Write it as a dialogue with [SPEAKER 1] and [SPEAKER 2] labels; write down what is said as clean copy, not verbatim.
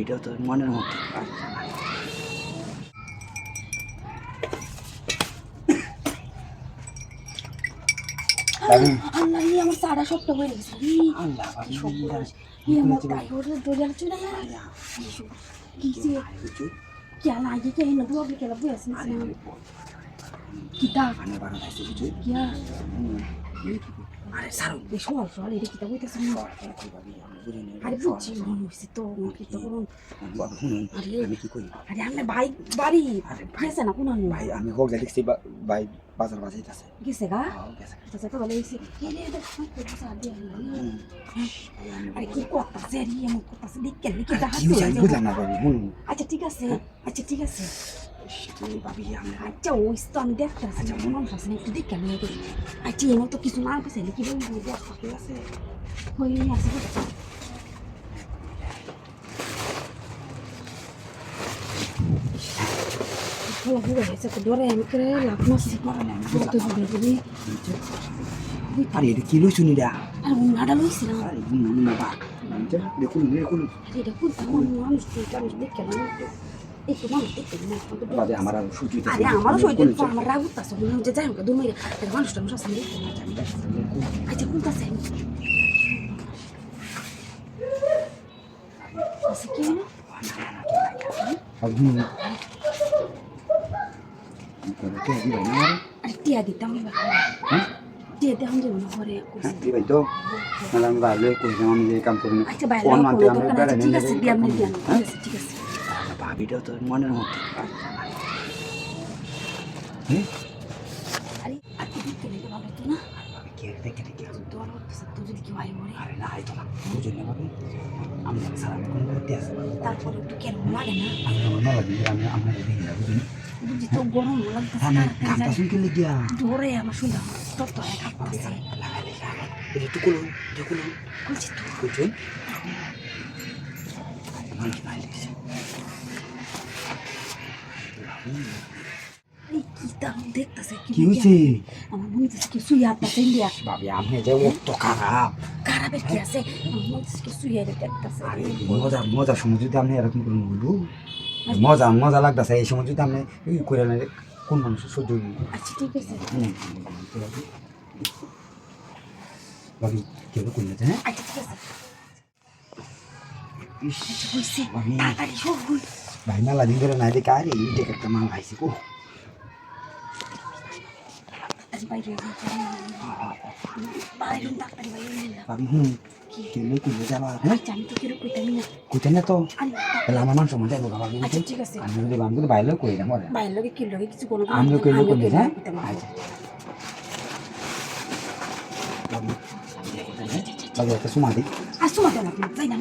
[SPEAKER 1] ভাবিটাও তো মনের মতো।
[SPEAKER 2] আল্লাহ আমার সারা সবটা হয়ে গেছে।
[SPEAKER 1] আল্লাহ আরে সারো আমি কি করি
[SPEAKER 2] ভাই বাড়ি গেছে না কোন
[SPEAKER 1] ভাই আমি হোক দেখছি ভাই বাজার বাজাইতেছে
[SPEAKER 2] গেছে গা
[SPEAKER 1] গেছে
[SPEAKER 2] আচ্ছা তো ভালো হয়েছে আরে কি করতেছে রে এমন করতেছে দেখে দেখে
[SPEAKER 1] বুঝলাম না ভাবি শুনুন
[SPEAKER 2] আচ্ছা ঠিক আছে আচ্ছা ঠিক আছে
[SPEAKER 1] ভাবি আমরা
[SPEAKER 2] আচ্ছা ওই তো আমি দেখতেছি আচ্ছা মনে হচ্ছে একটু দেখে আমি আচ্ছা এমন তো কিছু না আছে কি বলবো
[SPEAKER 1] ঠিক আছে
[SPEAKER 2] হয়ে আছে ধরে আমি করে লাভ মাসি করে না তো যদি
[SPEAKER 1] আরে এটা কি লই শুনি রা
[SPEAKER 2] আর নাডা লইছিলাম
[SPEAKER 1] আরে বাবা দেখুন
[SPEAKER 2] এটা খুব মানুষ দেখে না একটু মানুষ দেখতে না
[SPEAKER 1] বাবা আমার আর সহ্য হইতেছে
[SPEAKER 2] আরে আমারও সহ্য হইতেছে আমার রাগ উঠতেছে মনে হচ্ছে যাই হোক দুই মানুষটা আমার সামনে দেখতে না আচ্ছা কোনটাছে আচ্ছা কি হলো আরে টিয়া দিতাম টিয়া দিতাম যে মনে করে
[SPEAKER 1] দিবাই তো নাহলে আমি বাইরে কইলাম আমি যে কাম করি না
[SPEAKER 2] আচ্ছা বাইরে ঠিক আছে দিয়ে আমি দিয়ে ঠিক আছে
[SPEAKER 1] ভাবিটাও তো মনের মতো
[SPEAKER 2] আরে আর কি দেখতে লেগে ভালো তো না
[SPEAKER 1] কে দেখে দেখে
[SPEAKER 2] তোর তো যদি কি ভাই মরে
[SPEAKER 1] আরে না হয়তো না বুঝুন না ভাবি আমি সারা কোন করতে আসে
[SPEAKER 2] তারপর একটু কেমন লাগে না
[SPEAKER 1] আমি না লাগে আমি আমরা দেখি না বুঝুন
[SPEAKER 2] বুঝি তো গরম লাগতেছে
[SPEAKER 1] আমার কামটা শুনতে লাগিয়া
[SPEAKER 2] ধরে আমার শুনলাম তোর তো এক কাঁপতেছে
[SPEAKER 1] একটু কুলুন
[SPEAKER 2] বলছি তো
[SPEAKER 1] বুঝুন মানুষ নাই দেখছে
[SPEAKER 2] এই কি দাম দেখতেছে
[SPEAKER 1] কি হয়েছে
[SPEAKER 2] আমার মনে হচ্ছে কি সুই হাতটাছে ইন্ডিয়া
[SPEAKER 1] ভাবি আমি যে অত খারাপ
[SPEAKER 2] খারাপের কি আছে আমার মনে হচ্ছে কি সুই হাতে দেখতেছে
[SPEAKER 1] আরে মজার সময় যদি আপনি এরকম করে বলবো মজা লাগতেছে এই সময় যদি আপনি করে না কোন মানুষের সহ্য হইব
[SPEAKER 2] আচ্ছা ঠিক আছে
[SPEAKER 1] ভাবি কেউ করলে হ্যাঁ
[SPEAKER 2] আচ্ছা ঠিক আছে
[SPEAKER 1] ইস
[SPEAKER 2] হইছে
[SPEAKER 1] ভাবি
[SPEAKER 2] তাড়াতাড়ি সব হই
[SPEAKER 1] ভাই মেলা দিন ধরে নাই দেখে আরে এই টাকা একটা মাল খাইছি কো
[SPEAKER 2] আজ বাইরে বাইরে তাড়াতাড়ি বাইরে
[SPEAKER 1] ভাবি কেউ করলে যাবা হ্যাঁ
[SPEAKER 2] আমি তো কেউ কইতামি না
[SPEAKER 1] কইতেন না তো তাহলে আমার মান সময় যাবো ভাবি
[SPEAKER 2] আচ্ছা ঠিক আছে
[SPEAKER 1] আমি যদি আমি কিন্তু বাইরে কই না মরে
[SPEAKER 2] বাইরে লোকে কি লোকে কিছু কোনো
[SPEAKER 1] আমি কই করলে হ্যাঁ আচ্ছা ভাবি একটা সময় দিই
[SPEAKER 2] আসো মাথা না তাই না